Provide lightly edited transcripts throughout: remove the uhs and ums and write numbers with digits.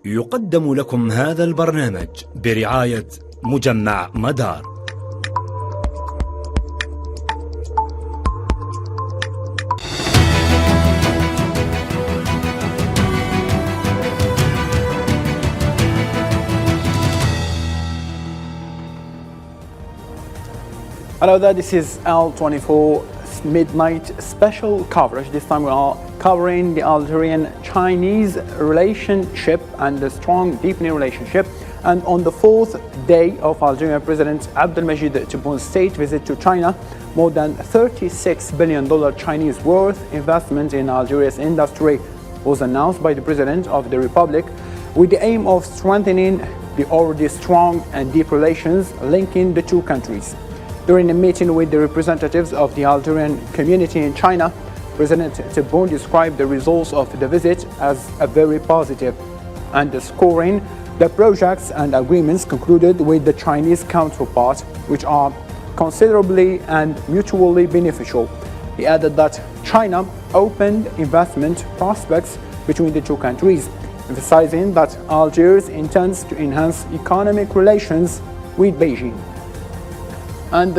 يقدم لكم هذا البرنامج برعاية مجمع مدار. Hello there, this is L24 Midnight Special Coverage. This time we are covering the Algerian-Chinese relationship and the strong deepening relationship. And on the fourth day of Algerian President Abdelmajid Tebboun's state visit to China, more than $36 billion Chinese worth investment in Algeria's industry was announced by the President of the Republic with the aim of strengthening the already strong and deep relations linking the two countries. During a meeting with the representatives of the Algerian community in China, President Tebboune described the results of the visit as a very positive, underscoring the projects and agreements concluded with the Chinese counterpart, which are considerably and mutually beneficial. He added that China opened investment prospects between the two countries, emphasizing that Algiers intends to enhance economic relations with Beijing. And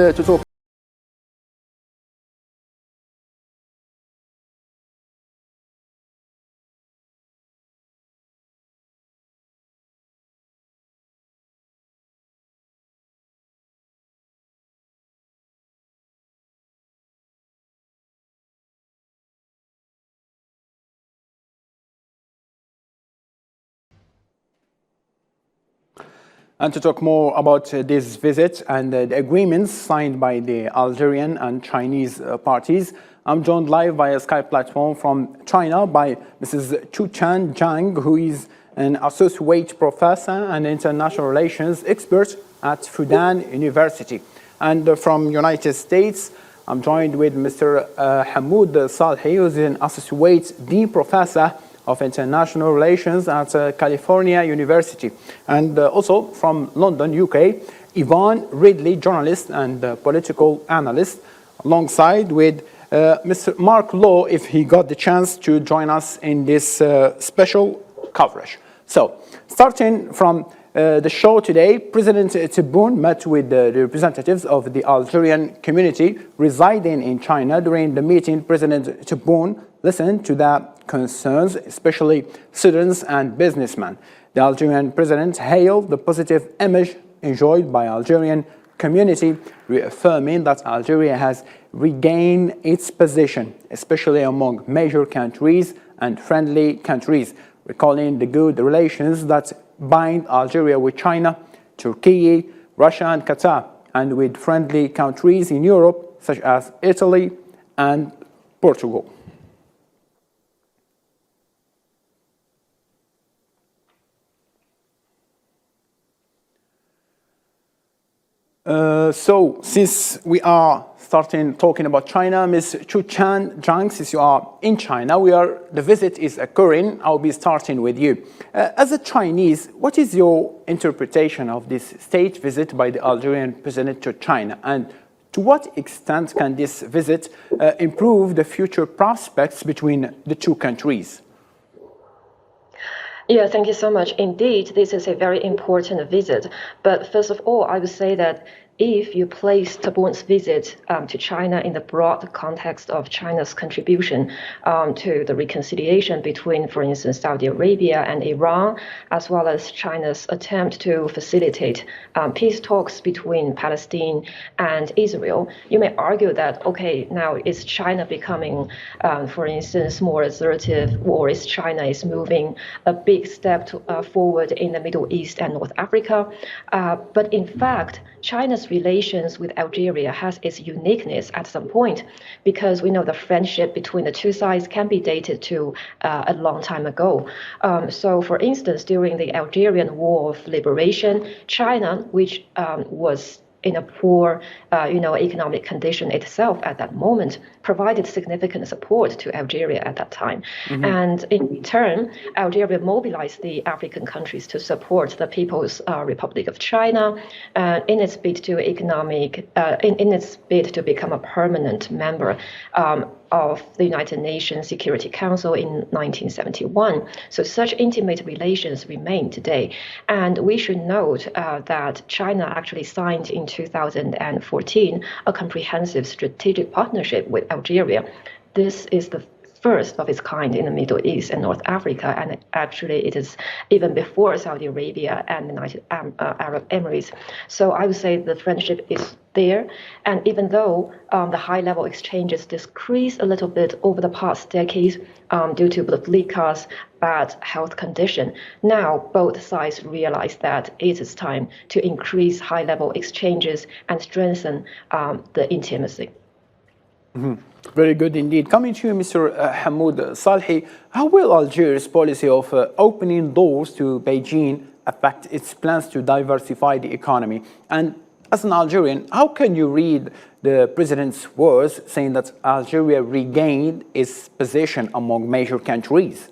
to talk more about this visit and the agreements signed by the Algerian and Chinese parties, I'm joined live via Skype platform from China by Mrs. Chuchan Zhang, who is an associate professor and international relations expert at Fudan University. And from United States, I'm joined with Mr. Hamoud Salhi, who is an associate dean professor of International Relations at California University. And also from London, UK, Yvonne Ridley, journalist and political analyst, alongside with Mr. Mark Law, if he got the chance to join us in this special coverage. So, starting from the show today, President Tebboune met with the representatives of the Algerian community residing in China. During the meeting, President Tebboune listened to their concerns, especially students and businessmen. The Algerian president hailed the positive image enjoyed by Algerian community, reaffirming that Algeria has regained its position, especially among major countries and friendly countries, recalling the good relations that bind Algeria with China, Turkey, Russia and Qatar, and with friendly countries in Europe such as Italy and Portugal. So, since we are talking about China, Ms. Chuchan Zhang, since you are in China, the visit is occurring. I'll be starting with you. As a Chinese, what is your interpretation of this state visit by the Algerian president to China? And to what extent can this visit improve the future prospects between the two countries? Yeah, thank you so much. Indeed, this is a very important visit. But first of all, I would say that if you place Tebboune's visit to China in the broad context of China's contribution to the reconciliation between, for instance, Saudi Arabia and Iran, as well as China's attempt to facilitate peace talks between Palestine and Israel, you may argue that, okay, now is China becoming, for instance, more assertive, or is China moving a big step forward in the Middle East and North Africa? But in fact, China's relations with Algeria has its uniqueness at some point, because we know the friendship between the two sides can be dated to a long time ago. So, for instance, during the Algerian War of Liberation, China, which was in a poor, economic condition itself at that moment, provided significant support to Algeria at that time. Mm-hmm. And in return, Algeria mobilized the African countries to support the People's Republic of China in its bid to in its bid to become a permanent member of the United Nations Security Council in 1971. So such intimate relations remain today. And we should note that China actually signed in 2014 a comprehensive strategic partnership with Algeria. This is the first of its kind in the Middle East and North Africa, and actually it is even before Saudi Arabia and the United Arab Emirates. So I would say the friendship is there, and even though the high-level exchanges decreased a little bit over the past decades due to Bouteflika's bad health condition, now both sides realize that it is time to increase high-level exchanges and strengthen the intimacy. Mm-hmm. Very good indeed. Coming to you, Mr. Hamoud Salhi, how will Algeria's policy of opening doors to Beijing affect its plans to diversify the economy? And as an Algerian, how can you read the president's words saying that Algeria regained its position among major countries?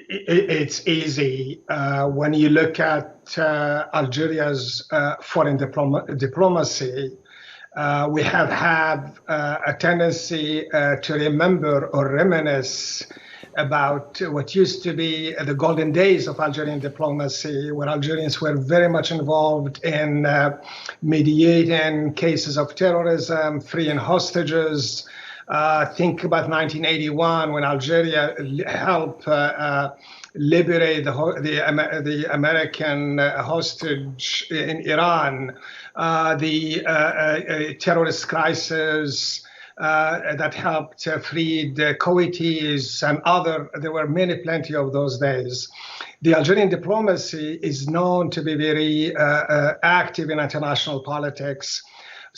It's easy. When you look at Algeria's foreign diplomacy, we have had a tendency to remember or reminisce about what used to be the golden days of Algerian diplomacy, where Algerians were very much involved in mediating cases of terrorism, freeing hostages. Think about 1981 when Algeria helped liberate the American hostage in Iran, the terrorist crisis that helped free the Kuwaitis and other. There were plenty of those days. The Algerian diplomacy is known to be very active in international politics.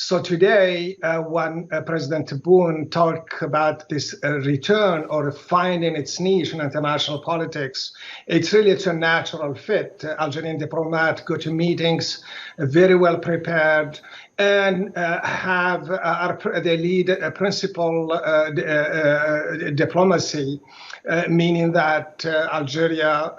So today, when President Tebboune talked about this return or finding its niche in international politics, it's a natural fit. Algerian diplomats go to meetings very well prepared and they lead a principal diplomacy, meaning that Algeria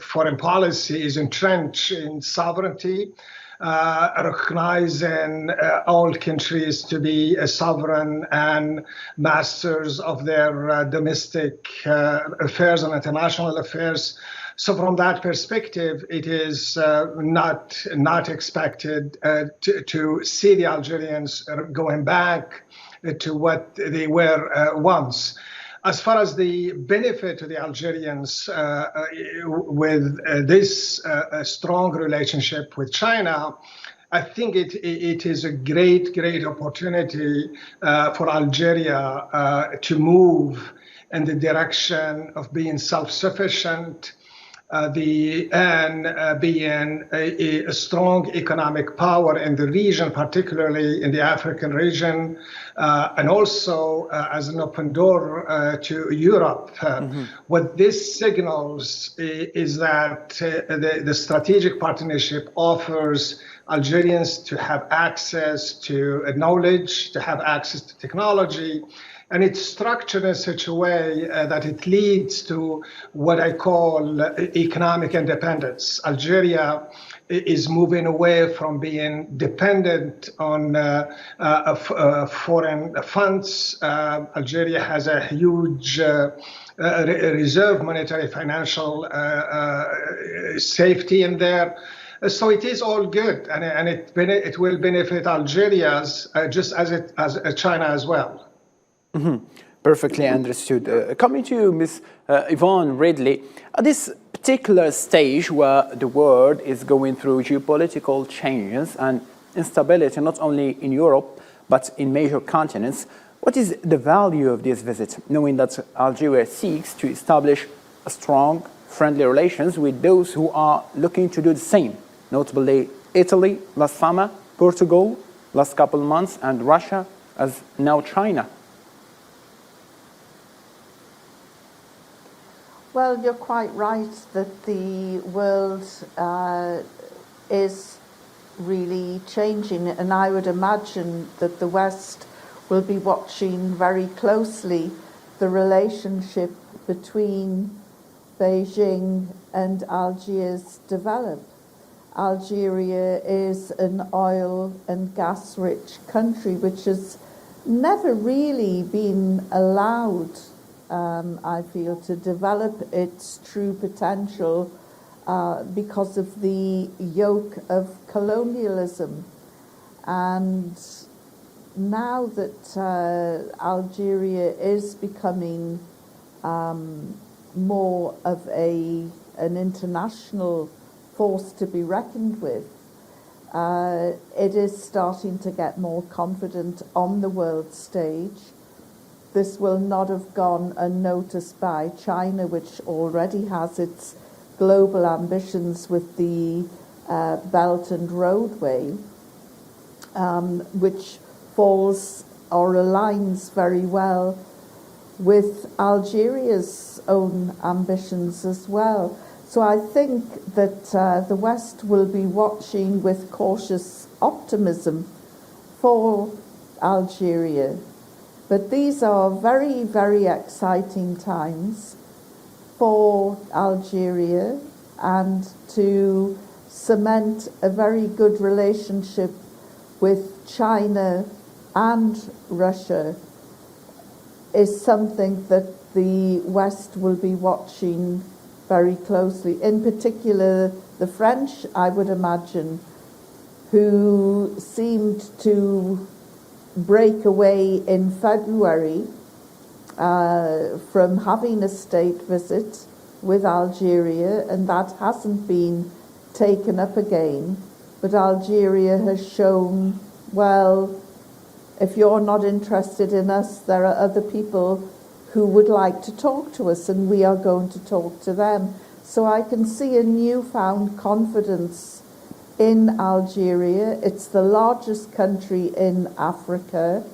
foreign policy is entrenched in sovereignty, recognizing all countries to be sovereign and masters of their domestic affairs and international affairs. So from that perspective, it is not expected to see the Algerians going back to what they were once. As far as the benefit to the Algerians with this strong relationship with China, I think it is a great opportunity for Algeria to move in the direction of being self-sufficient, and being a strong economic power in the region, particularly in the African region, and also as an open door to Europe. What this signals is that the strategic partnership offers Algerians to have access to knowledge, to have access to technology, and it's structured in such a way that it leads to what I call economic independence. Algeria is moving away from being dependent on foreign funds. Algeria has a huge reserve monetary financial safety in there. So it is all good, and it will benefit Algeria's just as China as well. Mm-hmm. Perfectly understood. Coming to you, Ms. Yvonne Ridley, at this particular stage where the world is going through geopolitical changes and instability, not only in Europe, but in major continents, what is the value of this visit, knowing that Algeria seeks to establish a strong, friendly relations with those who are looking to do the same, notably Italy last summer, Portugal last couple of months, and Russia, as now China? Well, you're quite right that the world is really changing, and I would imagine that the West will be watching very closely the relationship between Beijing and Algiers develop. Algeria is an oil and gas-rich country which has never really been allowed, I feel, to develop its true potential because of the yoke of colonialism. And now that Algeria is becoming more of an international force to be reckoned with, it is starting to get more confident on the world stage. This will not have gone unnoticed by China, which already has its global ambitions with the Belt and Roadway, which falls or aligns very well with Algeria's own ambitions as well. So I think that the West will be watching with cautious optimism for Algeria. But these are very, very exciting times for Algeria, and to cement a very good relationship with China and Russia is something that the West will be watching very closely. In particular, the French, I would imagine, who seemed to break away in February from having a state visit with Algeria, and that hasn't been taken up again. But Algeria has shown, well, if you're not interested in us, there are other people who would like to talk to us, and we are going to talk to them. So I can see a newfound confidence in Algeria. It's the largest country in Africa,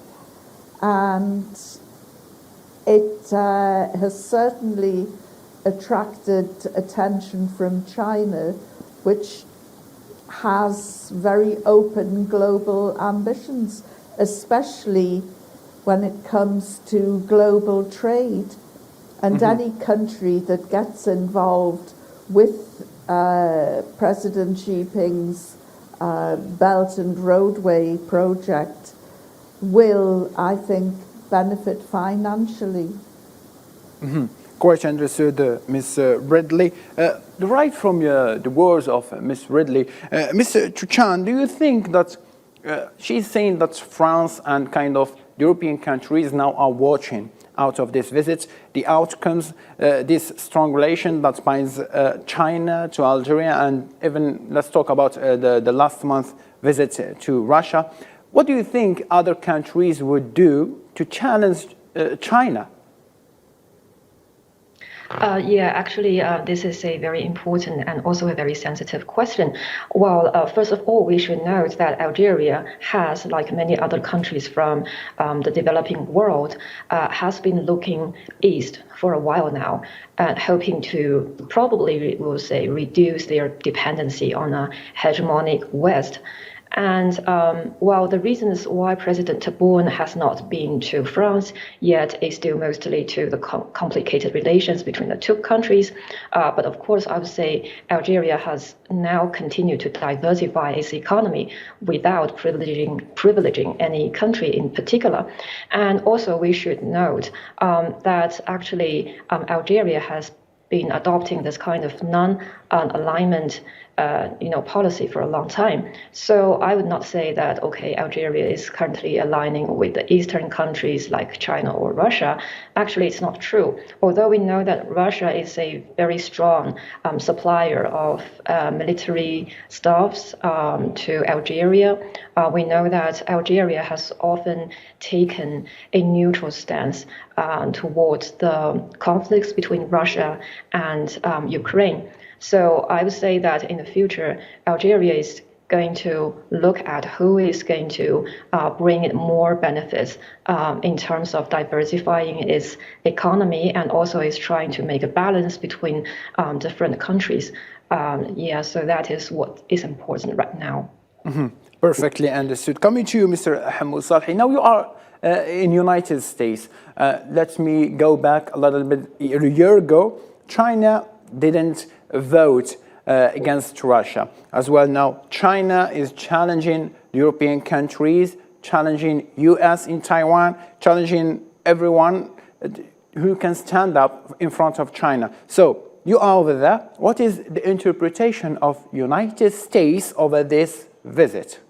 and it has certainly attracted attention from China, which has very open global ambitions, especially when it comes to global trade. And any country that gets involved with President Xi Jinping's Belt and Roadway project will, I think, benefit financially. Quite understood, Ms. Ridley. Right from the words of Ms. Ridley, Mr. Chouchan, do you think that she's saying that France and kind of European countries now are watching out of this visit the outcomes, this strong relation that binds China to Algeria, and even let's talk about the last month visit to Russia. What do you think other countries would do to challenge China? Yeah, actually, this is a very important and also a very sensitive question. Well, first of all, we should note that Algeria has, like many other countries from the developing world, has been looking east for a while now, and hoping to probably, we'll say, reduce their dependency on a hegemonic West. And while the reasons why President Tebboune has not been to France yet is due mostly to the complicated relations between the two countries. But of course, I would say Algeria has now continued to diversify its economy without privileging any country in particular. And also we should note that actually Algeria has been adopting this kind of non-alignment policy for a long time. So I would not say that, okay, Algeria is currently aligning with the Eastern countries like China or Russia. Actually, it's not true. Although we know that Russia is a very strong supplier of military staffs to Algeria, we know that Algeria has often taken a neutral stance towards the conflicts between Russia and Ukraine. So I would say that in the future, Algeria is going to look at who is going to bring it more benefits in terms of diversifying its economy, and also is trying to make a balance between different countries. So that is what is important right now. Perfectly understood. Coming to you, Mr. Hamoud Salhi. Now you are in United States. Let me go back a little bit. A year ago, China didn't vote against Russia as well. Now China is challenging European countries challenging US in Taiwan, challenging everyone who can stand up in front of China. So you are over there. What is the interpretation of United States over this visit?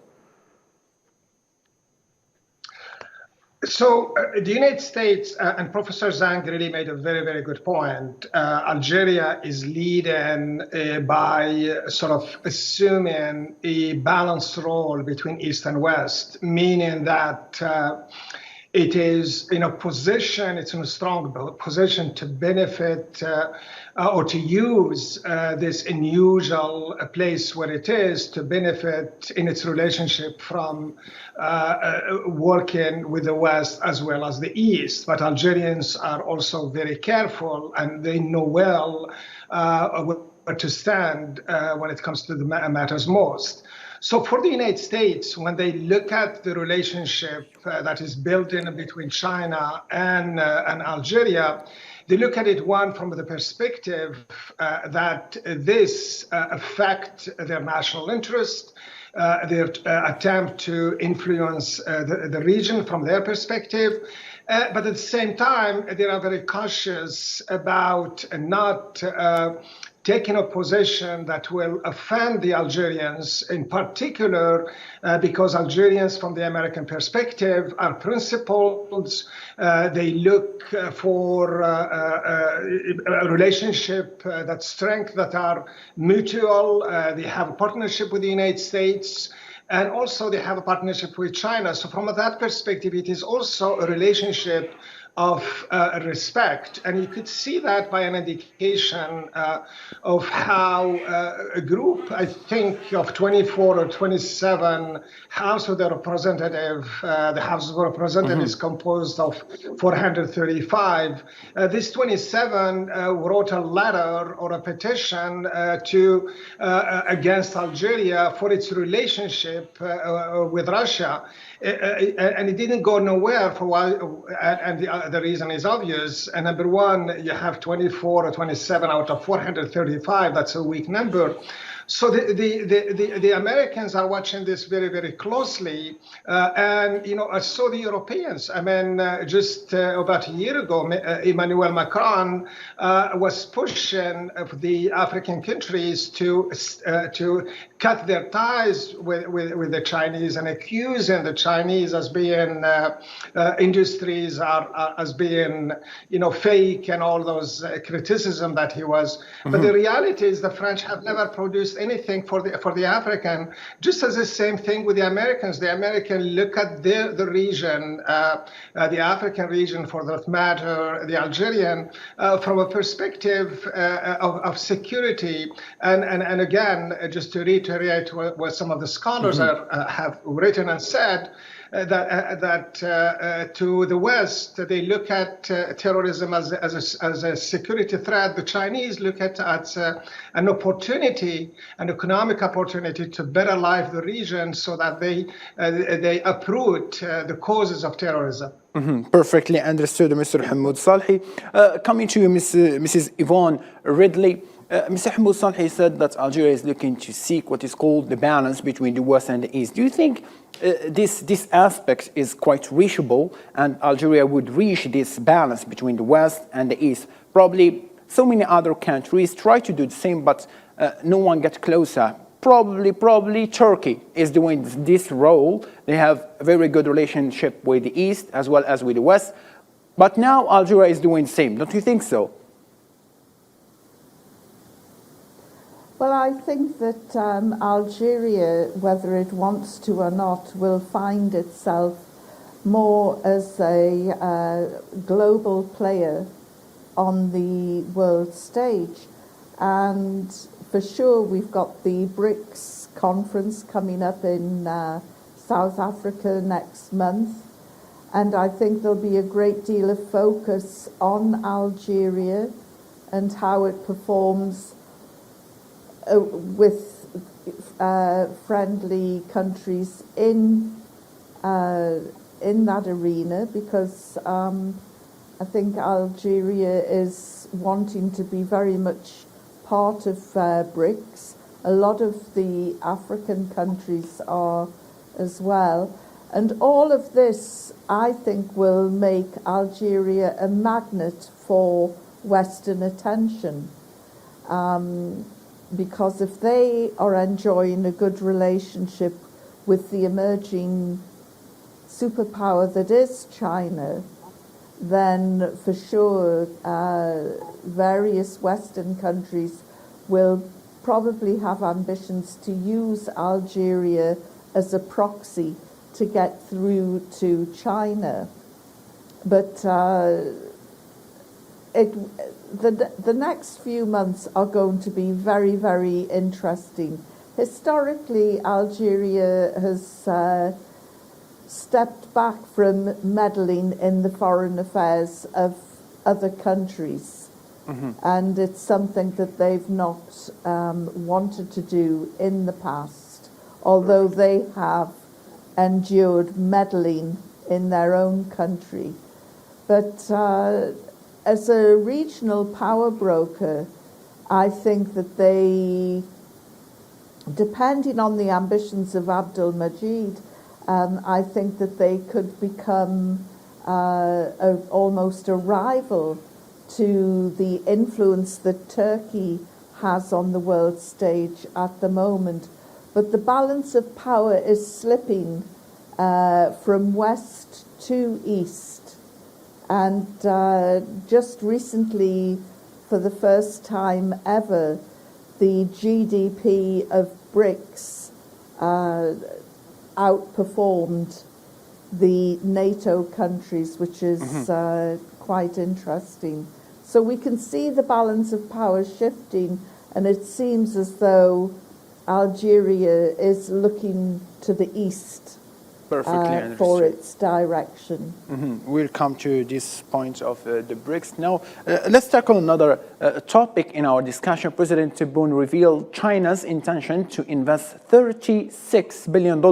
So the United States, and Professor Zhang really made a very, very good point. Algeria is leading by sort of assuming a balanced role between East and West, meaning that it is in a position, it's in a strong position to benefit or to use this unusual place where it is to benefit in its relationship from working with the West as well as the East. But Algerians are also very careful, and they know well where to stand when it comes to the matters most. So for the United States, when they look at the relationship that is built in between China and Algeria, they look at it, one, from the perspective that this affects their national interest, their attempt to influence the region from their perspective. But at the same time, they are very cautious about not taking a position that will offend the Algerians, in particular because Algerians, from the American perspective, are principled. They look for a relationship that strength that are mutual. They have a partnership with the United States. And also they have a partnership with China. So from that perspective, it is also a relationship of respect. And you could see that by an indication of how a group, I think, of 24 or 27 House of the Representatives, the House of Representatives is composed of 435. This 27 wrote a letter or a petition to against Algeria for its relationship with Russia. And it didn't go nowhere for a while, and the reason is obvious. And number one, you have 24 or 27 out of 435. That's a weak number. So the Americans are watching this very, very closely, and so the Europeans. I mean, just about a year ago, Emmanuel Macron was pushing the African countries to cut their ties with the Chinese and accusing the Chinese as being industries as being fake and all those criticism that he was. But the reality is the French have never produced anything for the African, just as the same thing with the Americans. The Americans look at the region, the African region for that matter, the Algerian, from a perspective of security. And again, just to reiterate what some of the scholars have written and said, that to the West, they look at terrorism as a security threat. The Chinese look at an opportunity, an economic opportunity to better life the region so that they uproot the causes of terrorism. Perfectly understood, Mr. Hamoud Salhi. Coming to you, Mrs. Yvonne Ridley. Mr. Hamoud Salhi said that Algeria is looking to seek what is called the balance between the West and the East. Do you think this aspect is quite reachable, and Algeria would reach this balance between the West and the East? Probably so many other countries try to do the same, but no one gets closer. Probably Turkey is doing this role. They have a very good relationship with the East as well as with the West. But now Algeria is doing the same. Don't you think so? Well, I think that Algeria, whether it wants to or not, will find itself more as a global player on the world stage. And for sure, we've got the BRICS conference coming up in South Africa next month. And I think there'll be a great deal of focus on Algeria and how it performs with friendly countries in that arena, because I think Algeria is wanting to be very much part of BRICS. A lot of the African countries are as well. And all of this, I think, will make Algeria a magnet for Western attention. Because if they are enjoying a good relationship with the emerging superpower that is China, then for sure various Western countries will probably have ambitions to use Algeria as a proxy to get through to China. But the next few months are going to be very, very interesting. Historically, Algeria has stepped back from meddling in the foreign affairs of other countries. And it's something that they've not wanted to do in the past, although they have endured meddling in their own country. But as a regional power broker, I think that they, depending on the ambitions of Abdul Majid, I think that they could become almost a rival to the influence that Turkey has on the world stage at the moment. But the balance of power is slipping from west to east. And just recently, for the first time ever, the GDP of BRICS outperformed the NATO countries, which is quite interesting. So we can see the balance of power shifting, and it seems as though Algeria is looking to the east for its direction. We'll come to this point of the BRICS. Now, let's tackle another topic in our discussion. President Tebboune revealed China's intention to invest $36 billion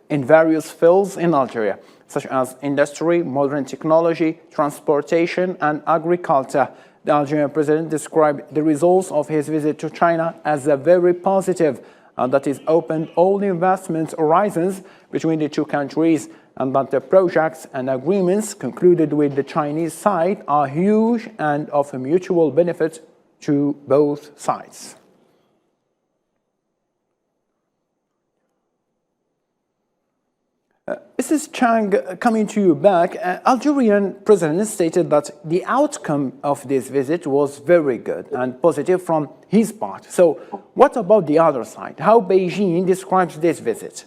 in various fields in Algeria, such as industry, modern technology, transportation, and agriculture. The Algerian president described the results of his visit to China as a very positive, and that is opened all the investment horizons between the two countries, and that the projects and agreements concluded with the Chinese side are huge and of a mutual benefit to both sides. Mrs. Chang, coming to you back, Algerian president stated that the outcome of this visit was very good and positive from his part. So what about the other side? How Beijing describes this visit?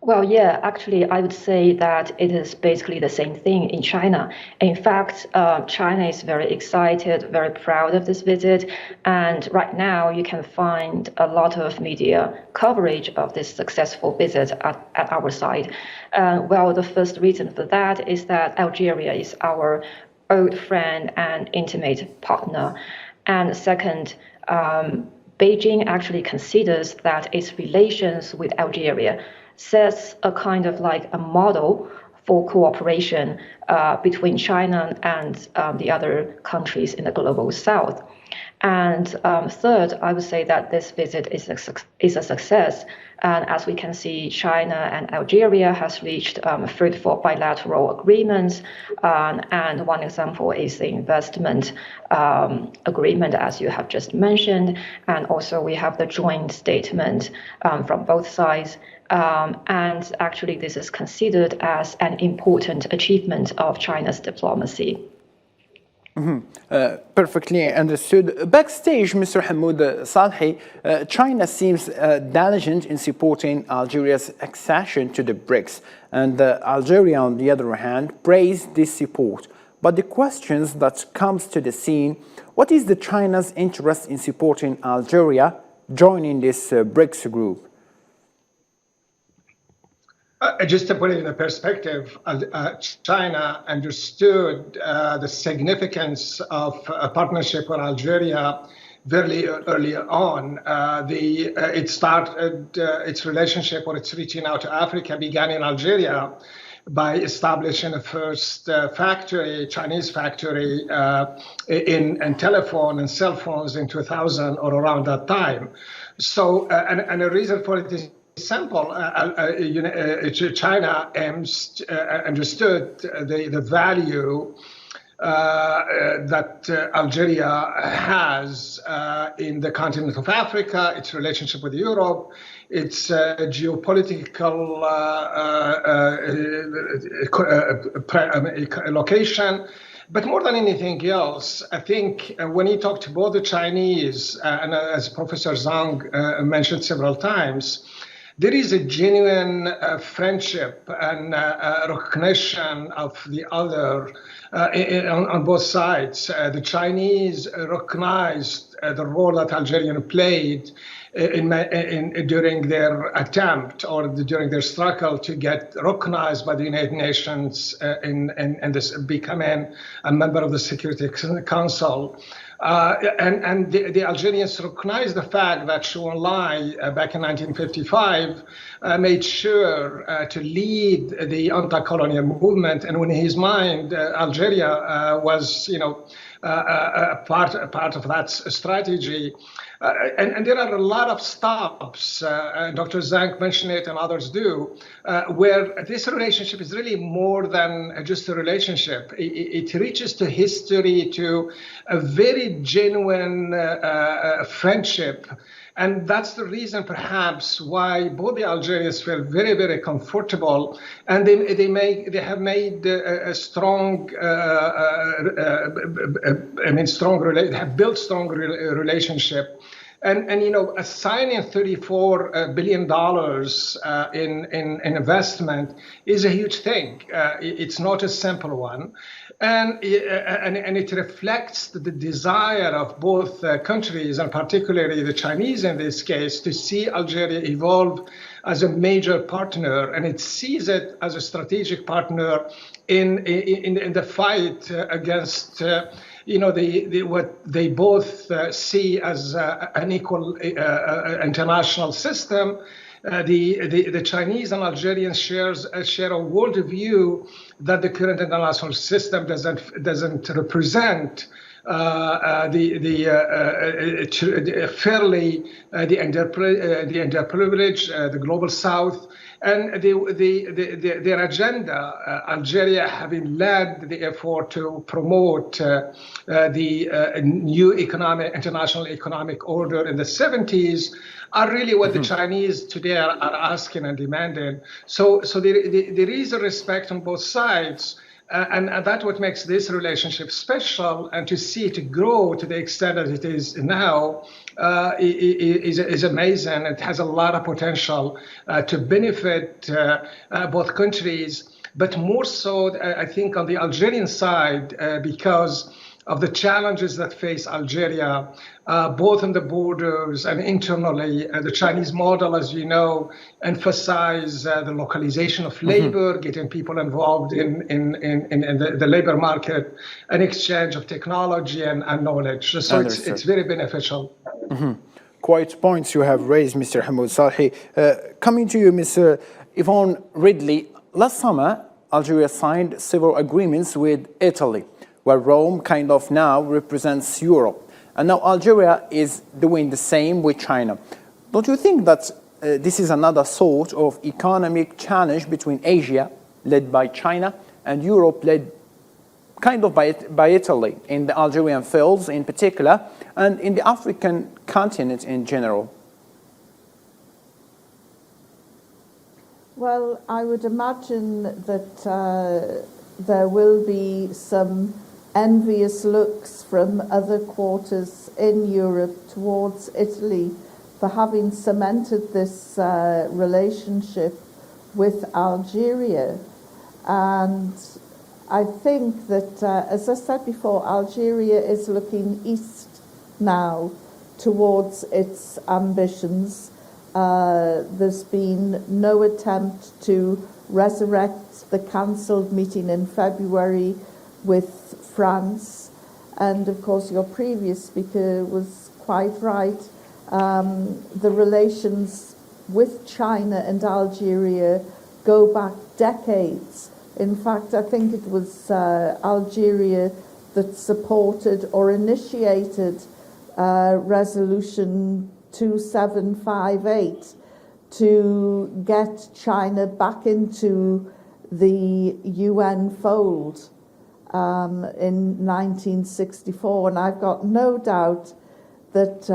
Well, yeah, actually, I would say that it is basically the same thing in China. In fact, China is very excited, very proud of this visit. And right now, you can find a lot of media coverage of this successful visit at our side. Well, the first reason for that is that Algeria is our old friend and intimate partner. And second, Beijing actually considers that its relations with Algeria sets a kind of like a model for cooperation between China and the other countries in the global south. And third, I would say that this visit is a success. And as we can see, China and Algeria has reached fruitful bilateral agreements. And one example is the investment agreement, as you have just mentioned. And also we have the joint statement from both sides. And actually, this is considered as an important achievement of China's diplomacy. Perfectly understood. Backstage, Mr. Hamoud Salhi, China seems diligent in supporting Algeria's accession to the BRICS, and Algeria, on the other hand, praised this support. But the questions that comes to the scene: what is the China's interest in supporting Algeria joining this BRICS group? Just to put it in perspective, China understood the significance of a partnership with Algeria very early on. It started its relationship or its reaching out to Africa began in Algeria by establishing a first factory, Chinese factory, in telephone and cell phones in 2000 or around that time. So, and the reason for it is simple. China understood the value that Algeria has in the continent of Africa, its relationship with Europe, its geopolitical location. But more than anything else, I think when you talk to both the Chinese, and as Professor Zhang mentioned several times, there is a genuine friendship and recognition of the other on both sides. The Chinese recognized the role that Algeria played during their attempt or during their struggle to get recognized by the United Nations and this becoming a member of the Security Council. And the Algerians recognized the fact that Zhou Enlai, back in 1955, made sure to lead the anti-colonial movement, and in his mind, Algeria was, part of that strategy. And there are a lot of stops, Dr. Zhang mentioned it and others do, where this relationship is really more than just a relationship. It reaches to history, to a very genuine friendship. And that's the reason, perhaps, why both the Algerians feel very, very comfortable, and they have made a strong, they have built strong relationship. And assigning $34 billion in investment is a huge thing. It's not a simple one. And it reflects the desire of both countries, and particularly the Chinese in this case, to see Algeria evolve as a major partner, and it sees it as a strategic partner in the fight against what they both see as an equal international system. The Chinese and Algerians share a worldview that the current international system doesn't represent fairly the underprivileged, the global South, and their agenda. Algeria having led the effort to promote the new international economic order in the 70s, are really what the Chinese today are asking and demanding. So there is a respect on both sides. And that's what makes this relationship special, and to see it grow to the extent that it is now is amazing. It has a lot of potential to benefit both countries, but more so, I think, on the Algerian side, because of the challenges that face Algeria, both on the borders and internally. The Chinese model, as you know, emphasize the localization of labor, getting people involved in the labor market, and exchange of technology and knowledge. So it's very beneficial. Quite points you have raised, Mr. Hamoud Salhi. Coming to you, Mr. Yvonne Ridley. Last summer, Algeria signed several agreements with Italy, where Rome kind of now represents Europe. And now Algeria is doing the same with China. Don't you think that this is another sort of economic challenge between Asia, led by China, and Europe, led kind of by Italy, in the Algerian fields in particular, and in the African continent in general? Well, I would imagine that there will be some envious looks from other quarters in Europe towards Italy for having cemented this relationship with Algeria. And I think that, as I said before, Algeria is looking east now towards its ambitions. There's been no attempt to resurrect the cancelled meeting in February with France, and of course your previous speaker was quite right. The relations with China and Algeria go back decades. In fact, I think it was Algeria that supported or initiated Resolution 2758, to get China back into the UN fold in 1964. And I've got no doubt that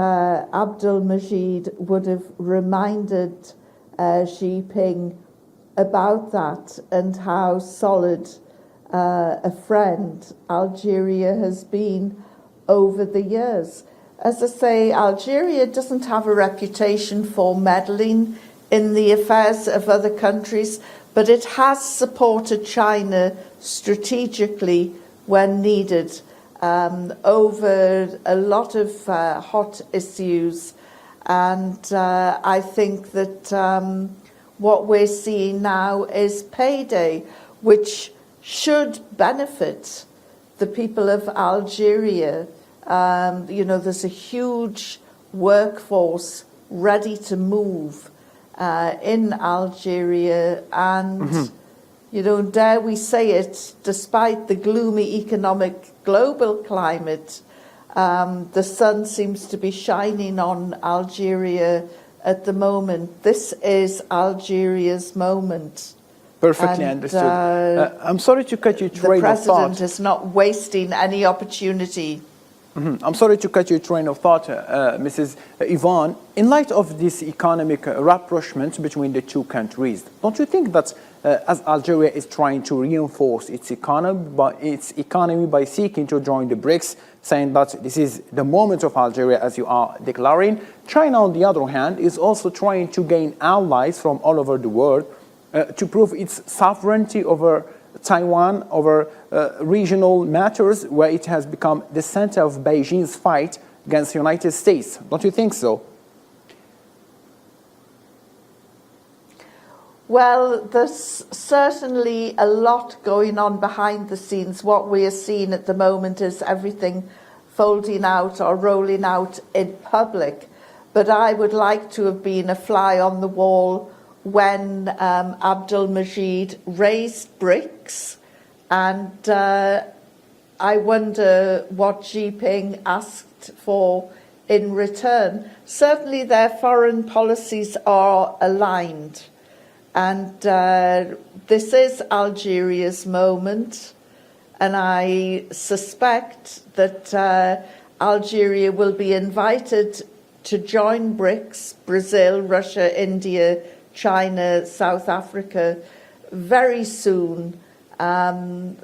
Abdul Majid would have reminded Xi Jinping about that and how solid a friend Algeria has been over the years. As I say, Algeria doesn't have a reputation for meddling in the affairs of other countries, but it has supported China strategically when needed over a lot of hot issues. And I think that what we're seeing now is payday, which should benefit the people of Algeria. There's a huge workforce ready to move in Algeria, and dare we say it, despite the gloomy economic global climate, the sun seems to be shining on Algeria at the moment. This is Algeria's moment. Perfectly understood. I'm sorry to cut your train of thought. The president is not wasting any opportunity. I'm sorry to cut your train of thought, Mrs. Yvonne. In light of this economic rapprochement between the two countries, don't you think that as Algeria is trying to reinforce its economy by seeking to join the BRICS, saying that this is the moment of Algeria, as you are declaring, China, on the other hand, is also trying to gain allies from all over the world to prove its sovereignty over Taiwan, over regional matters where it has become the center of Beijing's fight against the United States. Don't you think so? Well, there's certainly a lot going on behind the scenes. What we are seeing at the moment is everything folding out or rolling out in public. But I would like to have been a fly on the wall when Abdul Majid raised BRICS, and I wonder what Xi Jinping asked for in return. Certainly their foreign policies are aligned, and this is Algeria's moment, and I suspect that Algeria will be invited to join BRICS, Brazil, Russia, India, China, South Africa, very soon. And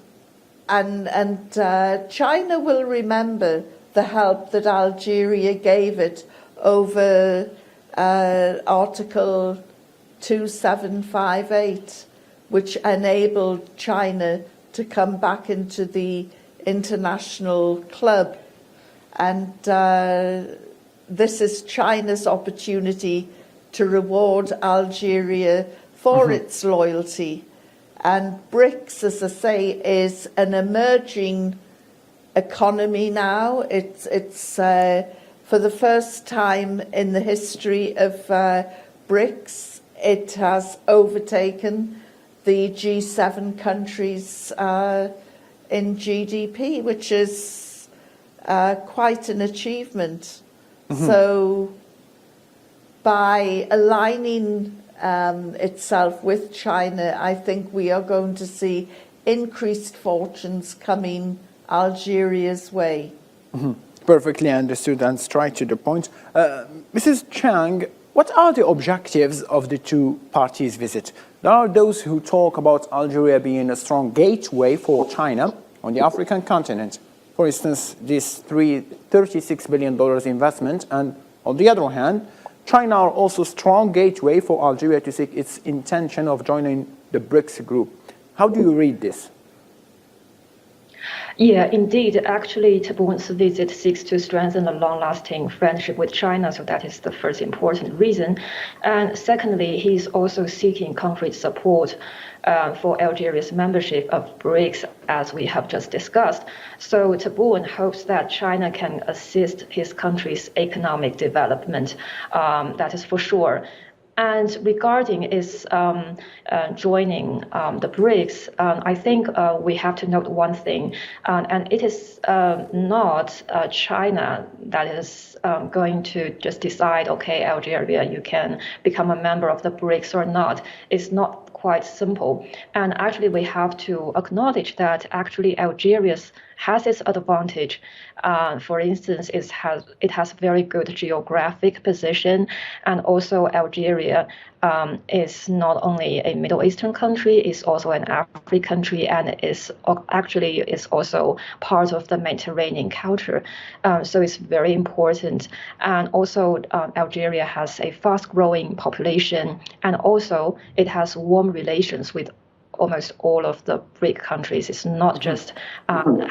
China will remember the help that Algeria gave it over Article 2758, which enabled China to come back into the international club. And this is China's opportunity to reward Algeria for its loyalty. And BRICS, as I say, is an emerging economy now. It's for the first time in the history of BRICS, it has overtaken the G7 countries in GDP, which is quite an achievement. So by aligning itself with China, I think we are going to see increased fortunes coming Algeria's way. Perfectly understood and straight to the point. Mrs. Chang, what are the objectives of the two parties' visit? There are those who talk about Algeria being a strong gateway for China on the African continent. For instance, this $36 billion investment, and on the other hand, China are also a strong gateway for Algeria to seek its intention of joining the BRICS group. How do you read this? Yeah, indeed. Actually, Thabboun's visit seeks to strengthen a long-lasting friendship with China, so that is the first important reason. And secondly, he's also seeking concrete support for Algeria's membership of BRICS, as we have just discussed. So Thabboun hopes that China can assist his country's economic development, that is for sure. And regarding its joining the BRICS, I think we have to note one thing, and it is not China that is going to just decide, okay, Algeria, you can become a member of the BRICS or not. It's not quite simple. And actually, we have to acknowledge that actually Algeria's has its advantage. For instance, it has very good geographic position, and also Algeria is not only a Middle Eastern country, it's also an African country, and is also part of the Mediterranean culture. So it's very important. And also Algeria has a fast-growing population, and also it has warm relations with almost all of the BRIC countries. It's not just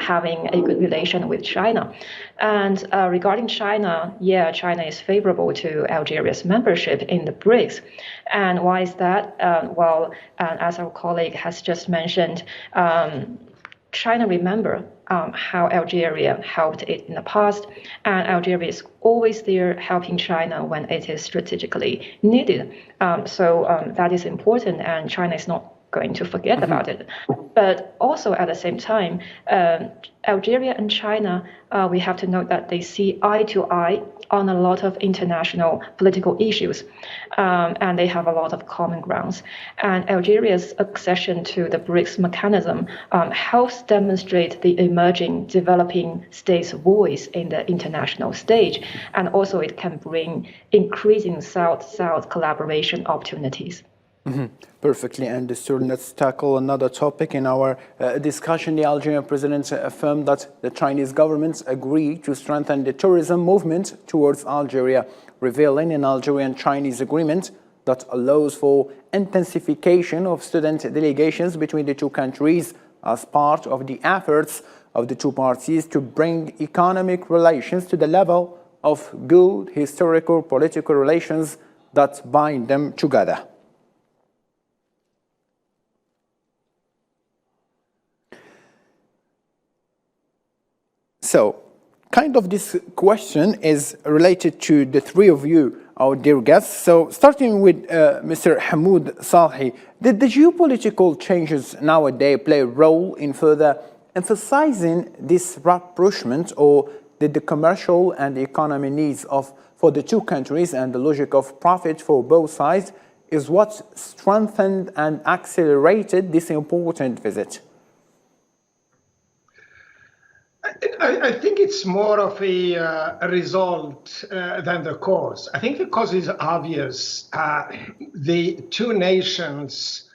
having a good relation with China. And regarding China, China is favorable to Algeria's membership in the BRICS. And why is that? As our colleague has just mentioned, China remember how Algeria helped it in the past, and Algeria is always there helping China when it is strategically needed. So that is important, and China is not going to forget about it. But also at the same time, Algeria and China, we have to note that they see eye to eye on a lot of international political issues, and they have a lot of common grounds. And Algeria's accession to the BRICS mechanism helps demonstrate the emerging developing states' voice in the international stage, and also it can bring increasing South-South collaboration opportunities. Perfectly understood. Let's tackle another topic in our discussion. The Algerian president affirmed that the Chinese government agreed to strengthen the tourism movement towards Algeria, revealing an Algerian-Chinese agreement that allows for intensification of student delegations between the two countries as part of the efforts of the two parties to bring economic relations to the level of good historical political relations that bind them together. So, kind of this question is related to the three of you, our dear guests. So, starting with Mr. Hamoud Salhi, did the geopolitical changes nowadays play a role in further emphasizing this rapprochement, or did the commercial and economic needs for the two countries and the logic of profit for both sides is what strengthened and accelerated this important visit? I think it's more of a result than the cause. I think the cause is obvious. The two nations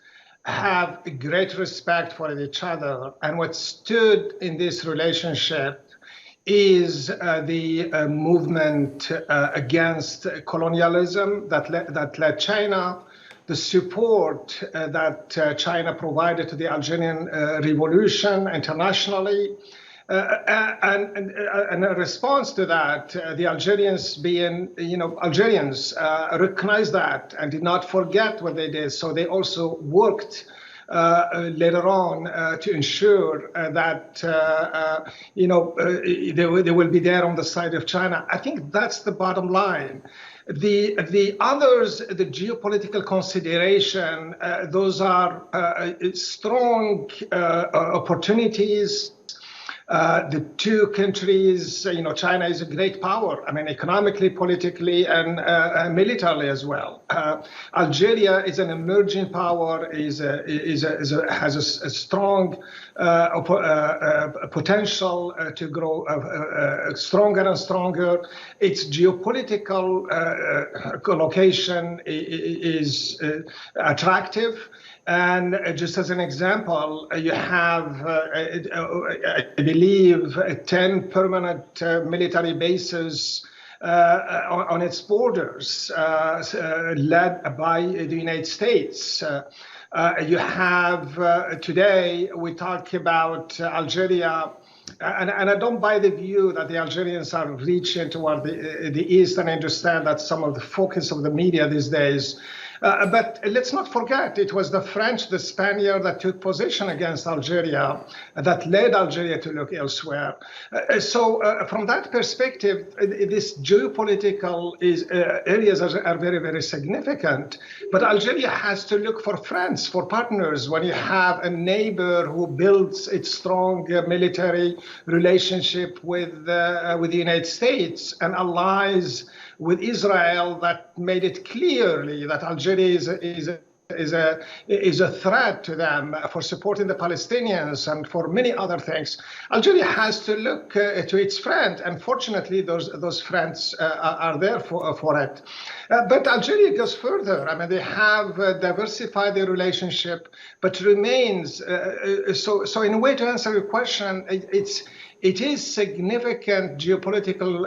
have great respect for each other, and what stood in this relationship is the movement against colonialism that led China, the support that China provided to the Algerian revolution internationally. And in response to that, the Algerians Algerians recognized that and did not forget what they did. So they also worked later on to ensure that they will be there on the side of China. I think that's the bottom line. The others, the geopolitical consideration, those are strong opportunities. The two countries, China is a great power. I mean, economically, politically, and militarily as well. Algeria is an emerging power, has a strong potential to grow stronger and stronger. Its geopolitical location is attractive. And just as an example, you have, I believe, 10 permanent military bases on its borders, led by the United States. You have, today, we talk about Algeria, and I don't buy the view that the Algerians are reaching toward the east, and I understand that's some of the focus of the media these days. But let's not forget, it was the French, the Spaniard that took position against Algeria, that led Algeria to look elsewhere. So from that perspective, this geopolitical areas are very, very significant. But Algeria has to look for friends, for partners. When you have a neighbor who builds its strong military relationship with the United States and allies with Israel, that made it clearly that Algeria is a threat to them for supporting the Palestinians and for many other things. Algeria has to look to its friend, and fortunately, those friends are there for it. But Algeria goes further. I mean, they have diversified their relationship, but remains so. In a way, to answer your question, it is significant geopolitical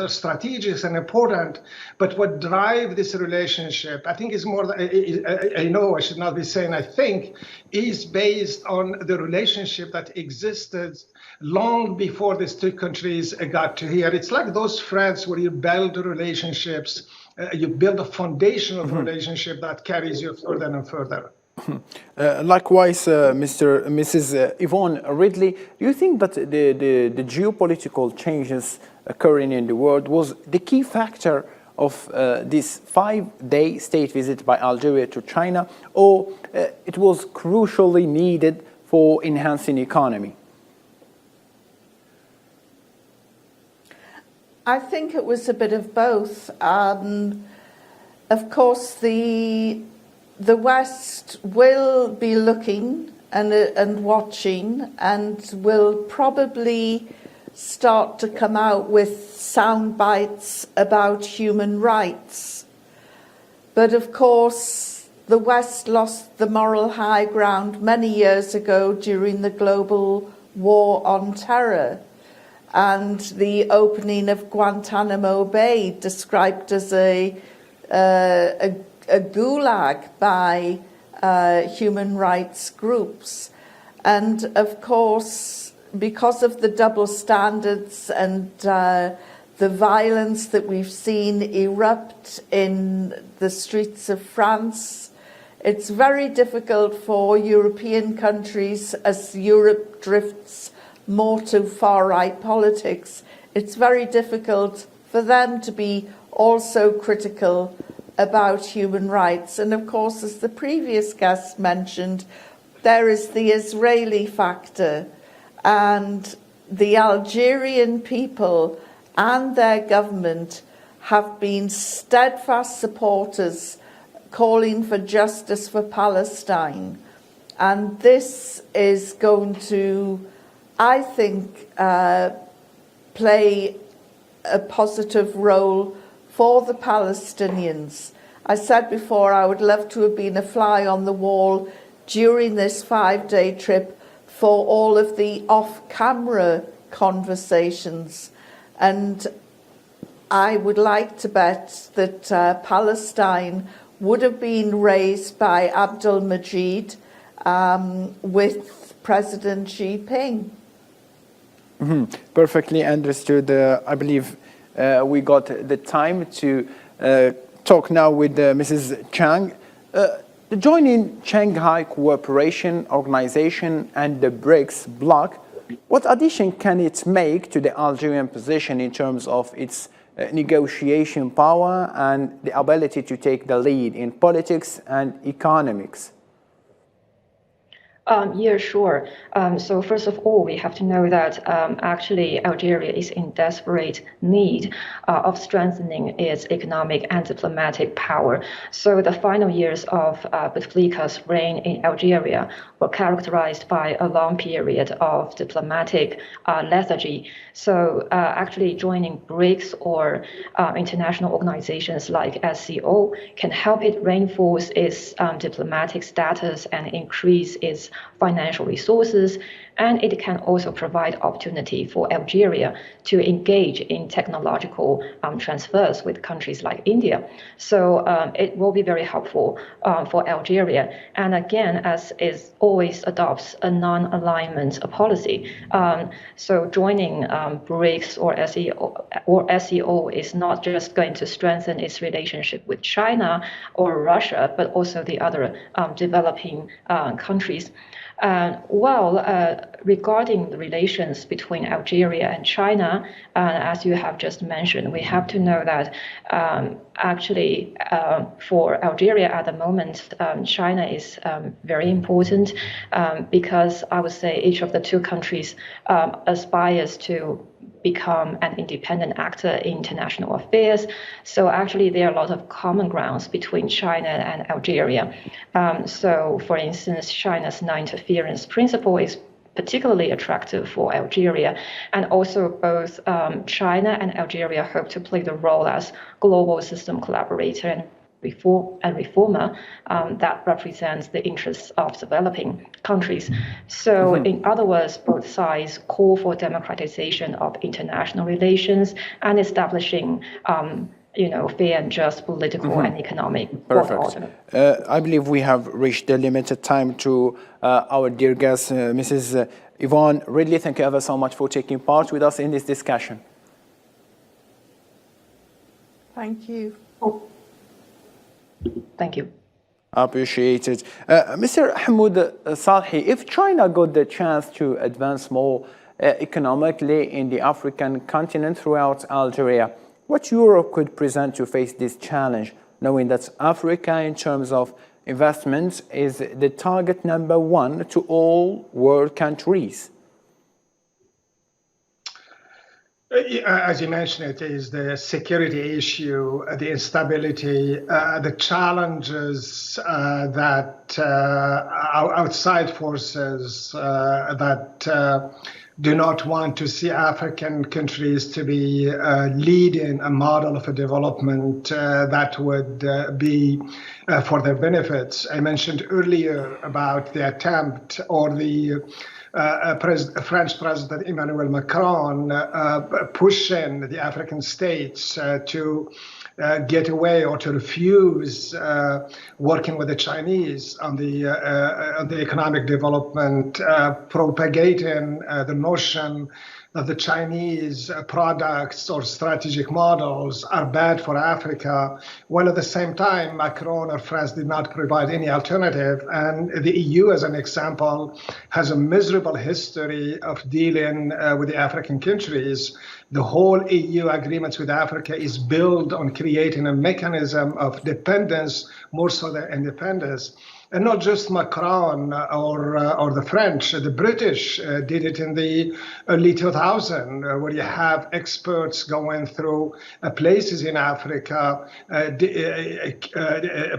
strategic and important, but what drives this relationship, I think, is more, I know I should not be saying I think, is based on the relationship that existed long before these two countries got to here. It's like those friends where you build relationships, you build a foundation of relationship that carries you further and further. Likewise, Mrs. Yvonne Ridley, do you think that the geopolitical changes occurring in the world was the key factor of this 5-day state visit by Algeria to China, or it was crucially needed for enhancing economy? I think it was a bit of both. Of course, the West will be looking and watching, and will probably start to come out with sound bites about human rights. But of course, the West lost the moral high ground many years ago during the global war on terror, and the opening of Guantanamo Bay, described as a gulag by human rights groups. And of course, because of the double standards and the violence that we've seen erupt in the streets of France, it's very difficult for European countries, as Europe drifts more to far-right politics, it's very difficult for them to be also critical about human rights. And of course, as the previous guest mentioned, there is the Israeli factor, and the Algerian people and their government have been steadfast supporters calling for justice for Palestine. And this is going to, I think, play a positive role for the Palestinians. I said before I would love to have been a fly on the wall during this 5-day trip for all of the off-camera conversations. And I would like to bet that Palestine would have been raised by Abdul Majid with President Xi Jinping. Perfectly understood. I believe we got the time to talk now with Mrs. Chang. The joining Shanghai Cooperation Organization and the BRICS bloc, what addition can it make to the Algerian position in terms of its negotiation power and the ability to take the lead in politics and economics? Yeah, sure. So first of all, we have to know that actually Algeria is in desperate need of strengthening its economic and diplomatic power. So the final years of Bouteflika's reign in Algeria were characterized by a long period of diplomatic lethargy. So actually joining BRICS or international organizations like SCO can help it reinforce its diplomatic status and increase its financial resources. And it can also provide opportunity for Algeria to engage in technological transfers with countries like India. So it will be very helpful for Algeria. And again, as is always adopts a non-alignment policy. So joining BRICS or SEO is not just going to strengthen its relationship with China or Russia, but also the other developing countries. Regarding the relations between Algeria and China, as you have just mentioned, we have to know that actually for Algeria at the moment, China is very important because I would say each of the two countries aspires to become an independent actor in international affairs. So actually there are a lot of common grounds between China and Algeria. So for instance, China's non-interference principle is particularly attractive for Algeria. And also both China and Algeria hope to play the role as global system collaborator and reformer that represents the interests of developing countries. So in other words, both sides call for democratization of international relations and establishing fair and just political and economic order. I believe we have reached the limited time to our dear guest, Mrs. Yvonne Ridley. Thank you ever so much for taking part with us in this discussion. Thank you. Thank you. I appreciate it. Mr. Hamoud Salhi, if China got the chance to advance more economically in the African continent throughout Algeria, what Europe could present to face this challenge, knowing that Africa, in terms of investments, is the target number one to all world countries? As you mentioned, it is the security issue, the instability, the challenges that outside forces that do not want to see African countries to be leading a model of a development that would be for their benefits. I mentioned earlier about the attempt or the French President Emmanuel Macron pushing the African states to get away or to refuse working with the Chinese on the economic development, propagating the notion that the Chinese products or strategic models are bad for Africa, while at the same time Macron or France did not provide any alternative. And the EU, as an example, has a miserable history of dealing with the African countries. The whole EU agreements with Africa is built on creating a mechanism of dependence more so than independence. And not just Macron or the French, the British did it in the early 2000s, where you have experts going through places in Africa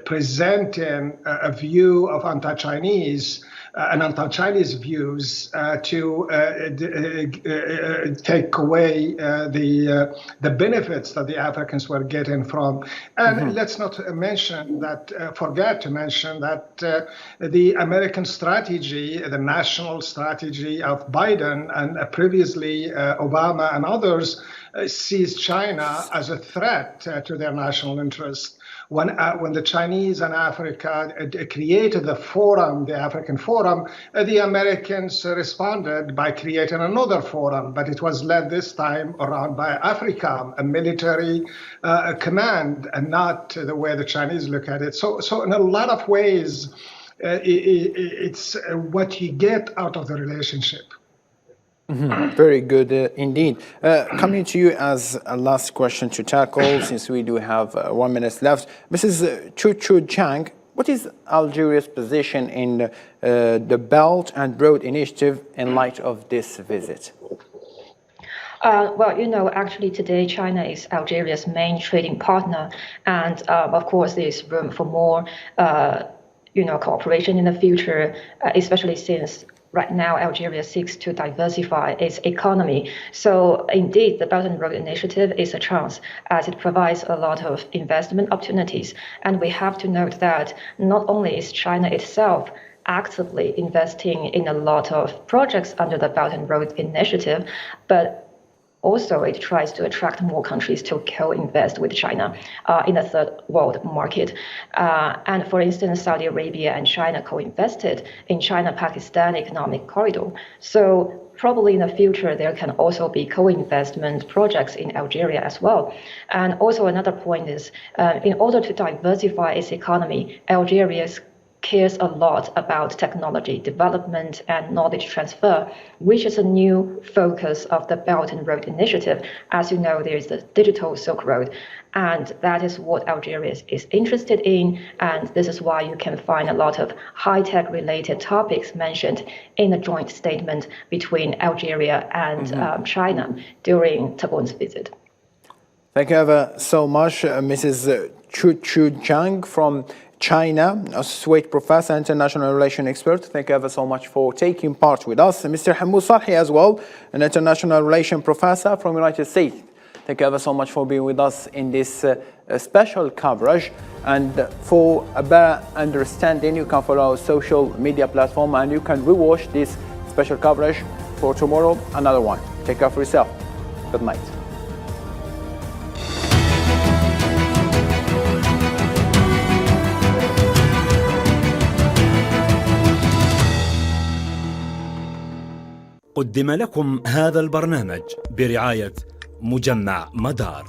presenting a view of anti-Chinese and anti-Chinese views to take away the benefits that the Africans were getting from. And let's not mention that, forget to mention that the American strategy, the national strategy of Biden and previously Obama and others sees China as a threat to their national interest. When the Chinese and Africa created the forum, the African Forum, the Americans responded by creating another forum, but it was led this time around by Africa, a military command, and not the way the Chinese look at it. So in a lot of ways, it's what you get out of the relationship. Very good indeed. Coming to you as a last question to tackle, since we do have 1 minute left. Mrs. Chu Chang, what is Algeria's position in the Belt and Road Initiative in light of this visit? Actually today China is Algeria's main trading partner. And of course, there's room for more, cooperation in the future, especially since right now, Algeria seeks to diversify its economy. So indeed, the Belt and Road Initiative is a chance as it provides a lot of investment opportunities. And we have to note that not only is China itself actively investing in a lot of projects under the Belt and Road Initiative, but also, it tries to attract more countries to co-invest with China in the third world market. And for instance, Saudi Arabia and China co-invested in China-Pakistan Economic Corridor. So probably in the future, there can also be co-investment projects in Algeria as well. And also another point is, in order to diversify its economy, Algeria cares a lot about technology development and knowledge transfer, which is a new focus of the Belt and Road Initiative. As you know, there is the digital Silk Road, and that is what Algeria is interested in, and this is why you can find a lot of high-tech related topics mentioned in a joint statement between Algeria and China during Thabboun's visit. Thank you ever so much, Mrs. Chu Zhang from China, associate professor, international relations expert. Thank you ever so much for taking part with us. Mr. Hamoud Sarhi as well, an international relations professor from United States. Thank you ever so much for being with us in this special coverage. And for a better understanding, you can follow our social media platform and you can rewatch this special coverage for tomorrow, another one. Take care of yourself. Good night. قدم لكم هذا البرنامج برعاية مجمع مدار.